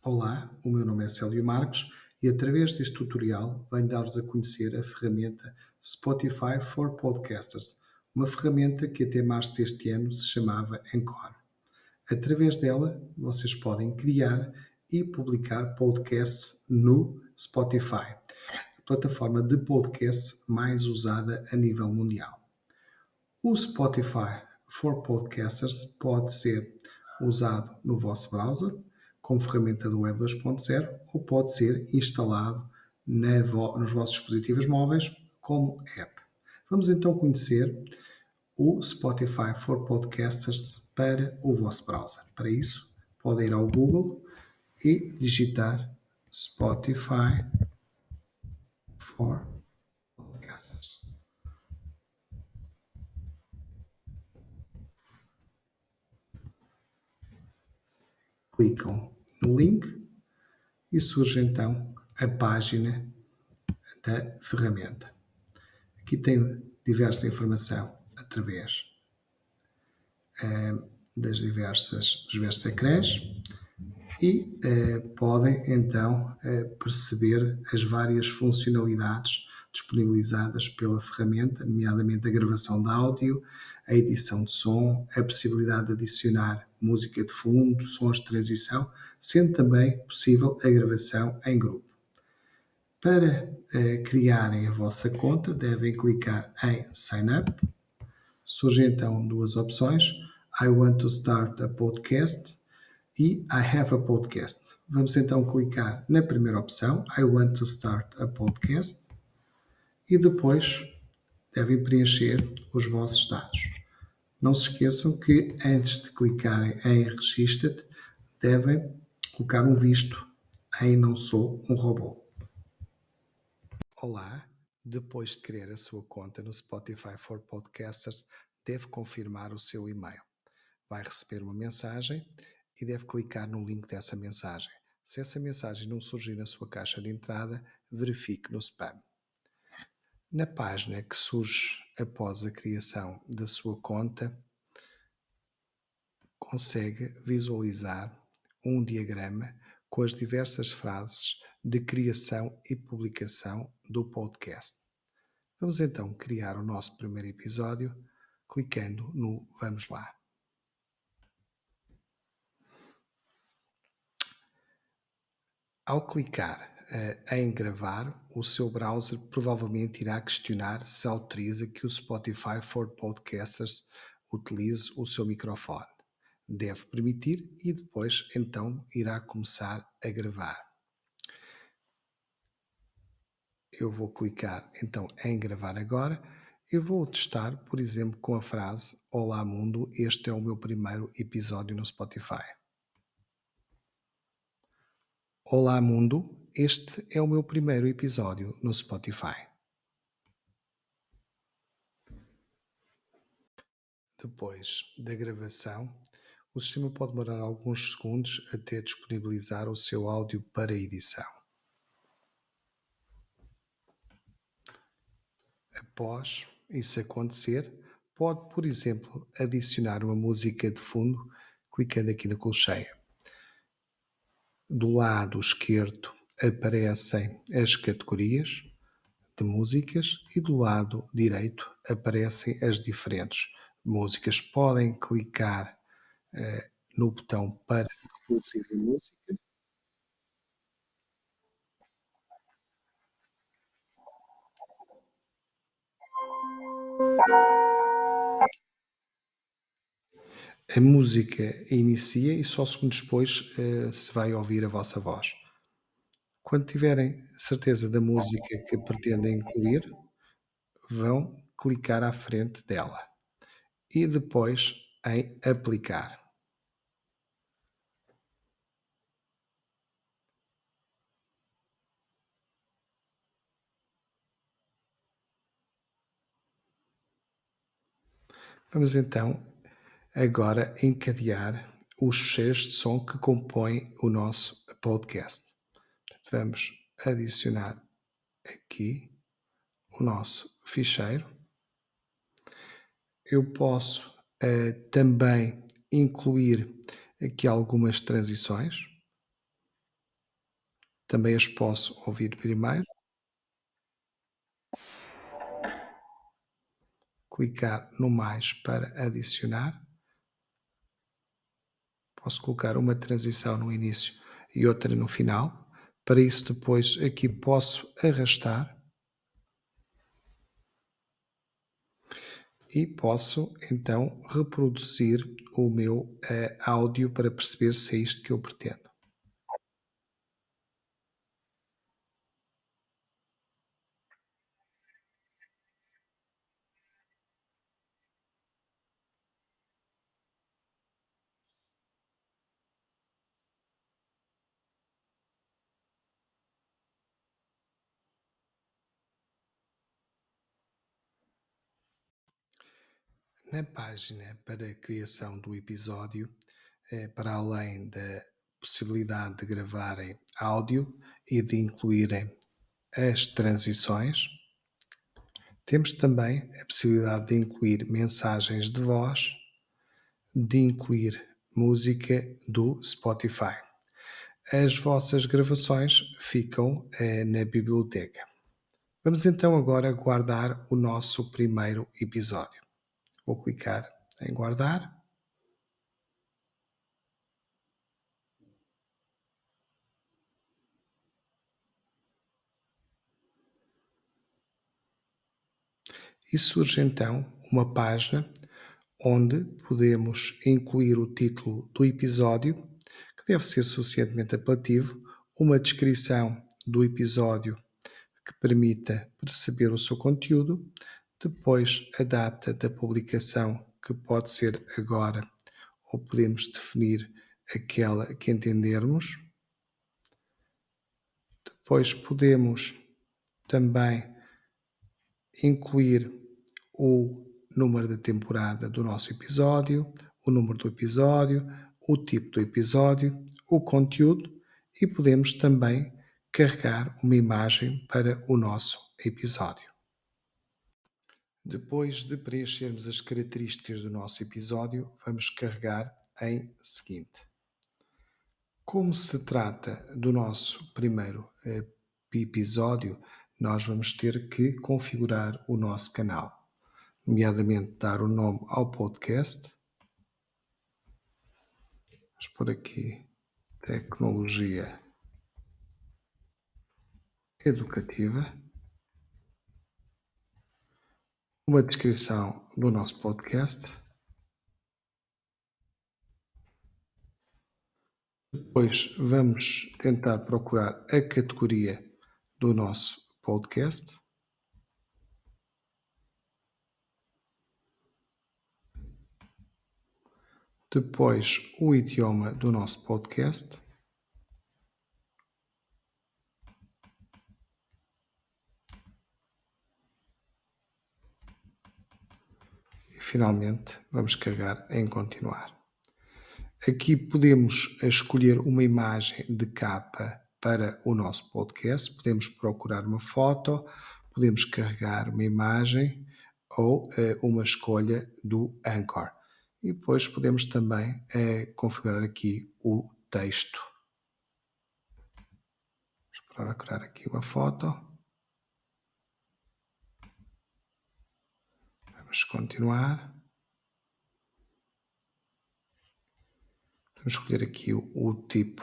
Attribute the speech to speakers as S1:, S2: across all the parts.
S1: Olá, o meu nome é Célio Marques e através deste tutorial venho dar-vos a conhecer a ferramenta Spotify for Podcasters, uma ferramenta que até março deste ano se chamava Anchor. Através dela, vocês podem criar e publicar podcasts no Spotify, a plataforma de podcast mais usada a nível mundial. O Spotify for Podcasters pode ser usado no vosso browser, como ferramenta do Web 2.0, ou pode ser instalado nos vossos dispositivos móveis como app. Vamos então conhecer o Spotify for Podcasters para o vosso browser. Para isso, podem ir ao Google e digitar Spotify for Podcasters. Clicam no link e surge então a página da ferramenta. Aqui tem diversa informação através dos diversos ecrãs e podem então perceber as várias funcionalidades disponibilizadas pela ferramenta, nomeadamente a gravação de áudio, a edição de som, a possibilidade de adicionar música de fundo, sons de transição, sendo também possível a gravação em grupo. Para criarem a vossa conta, devem clicar em Sign Up. Surgem então duas opções: I want to start a podcast e I have a podcast. Vamos então clicar na primeira opção, I want to start a podcast, e depois devem preencher os vossos dados. Não se esqueçam que antes de clicarem em Registra-te, devem colocar um visto em Não Sou um Robô. Olá, depois de criar a sua conta no Spotify for Podcasters, deve confirmar o seu e-mail. Vai receber uma mensagem e deve clicar no link dessa mensagem. Se essa mensagem não surgir na sua caixa de entrada, verifique no spam. Na página que surge após a criação da sua conta, consegue visualizar um diagrama com as diversas frases de criação e publicação do podcast. Vamos então criar o nosso primeiro episódio clicando no Vamos lá. Ao clicar em gravar, o seu browser provavelmente irá questionar se autoriza que o Spotify for Podcasters utilize o seu microfone. Deve permitir e depois então irá começar a gravar. Eu vou clicar então em gravar agora e vou testar, por exemplo, com a frase Olá mundo, este é o meu primeiro episódio no Spotify. Olá mundo, este é o meu primeiro episódio no Spotify. Depois da gravação, o sistema pode demorar alguns segundos até disponibilizar o seu áudio para edição. Após isso acontecer, pode, por exemplo, adicionar uma música de fundo clicando aqui na colcheia. Do lado esquerdo aparecem as categorias de músicas e do lado direito aparecem as diferentes músicas. Podem clicar no botão para reproduzir a música. A música inicia e só segundos depois se vai ouvir a vossa voz. Quando tiverem certeza da música que pretendem incluir, vão clicar à frente dela e depois em aplicar. Vamos então agora encadear os fecheiros de som que compõem o nosso podcast. Vamos adicionar aqui o nosso ficheiro. Eu posso também incluir aqui algumas transições. Também as posso ouvir primeiro, clicar no mais para adicionar, posso colocar uma transição no início e outra no final. Para isso, depois aqui posso arrastar e posso então reproduzir o meu áudio para perceber se é isto que eu pretendo. Na página para a criação do episódio, para além da possibilidade de gravarem áudio e de incluírem as transições, temos também a possibilidade de incluir mensagens de voz, de incluir música do Spotify. As vossas gravações ficam na biblioteca. Vamos então agora guardar o nosso primeiro episódio. Vou clicar em guardar. E surge então uma página onde podemos incluir o título do episódio, que deve ser suficientemente apelativo, uma descrição do episódio que permita perceber o seu conteúdo, depois a data da publicação, que pode ser agora, ou podemos definir aquela que entendermos. Depois podemos também incluir o número de temporada do nosso episódio, o número do episódio, o tipo do episódio, o conteúdo e podemos também carregar uma imagem para o nosso episódio. Depois de preenchermos as características do nosso episódio, vamos carregar em seguinte. Como se trata do nosso primeiro episódio, nós vamos ter que configurar o nosso canal, nomeadamente dar o nome ao podcast. Vamos por aqui tecnologia educativa, uma descrição do nosso podcast, depois vamos tentar procurar a categoria do nosso podcast. Depois o idioma do nosso podcast. E finalmente vamos carregar em continuar. Aqui podemos escolher uma imagem de capa para o nosso podcast, podemos procurar uma foto, podemos carregar uma imagem ou uma escolha do Anchor. E depois podemos também configurar aqui o texto. Vamos procurar aqui uma foto. Vamos continuar. Vamos escolher aqui o tipo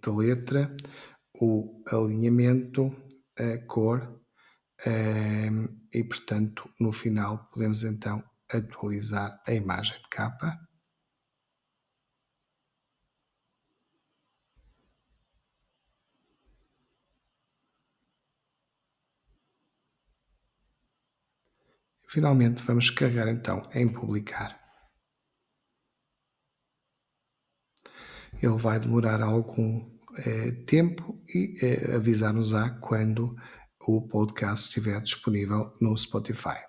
S1: de letra, o alinhamento, a cor e, portanto, no final podemos então atualizar a imagem de capa. Finalmente vamos carregar então em publicar. Ele vai demorar algum tempo e avisar-nos-á quando o podcast estiver disponível no Spotify.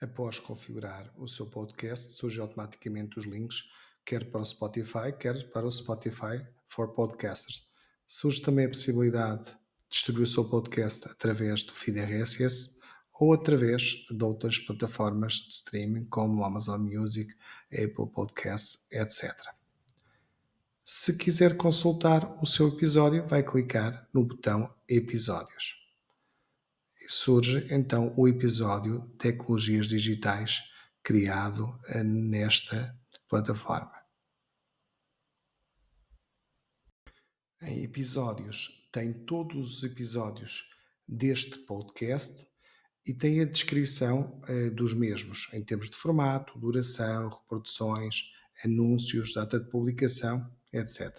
S1: Após configurar o seu podcast, surgem automaticamente os links, quer para o Spotify, quer para o Spotify for Podcasters. Surge também a possibilidade de distribuir o seu podcast através do feed RSS ou através de outras plataformas de streaming como Amazon Music, Apple Podcasts, etc. Se quiser consultar o seu episódio, vai clicar no botão Episódios. E surge então o episódio Tecnologias Digitais criado nesta plataforma. Em episódios, tem todos os episódios deste podcast e tem a descrição dos mesmos, em termos de formato, duração, reproduções, anúncios, data de publicação, etc.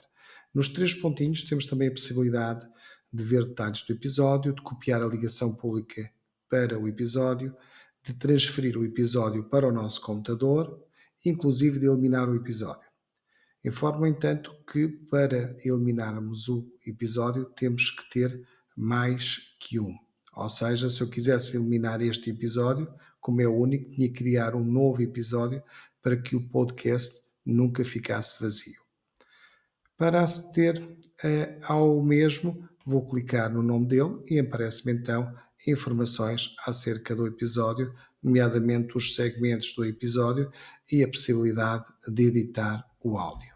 S1: Nos três pontinhos temos também a possibilidade de ver detalhes do episódio, de copiar a ligação pública para o episódio, de transferir o episódio para o nosso computador, inclusive de eliminar o episódio. Informo, no entanto, que para eliminarmos o episódio temos que ter mais que um. Ou seja, se eu quisesse eliminar este episódio, como é o único, tinha que criar um novo episódio para que o podcast nunca ficasse vazio. Para aceder ao mesmo, vou clicar no nome dele e aparece-me então informações acerca do episódio, nomeadamente os segmentos do episódio e a possibilidade de editar o áudio.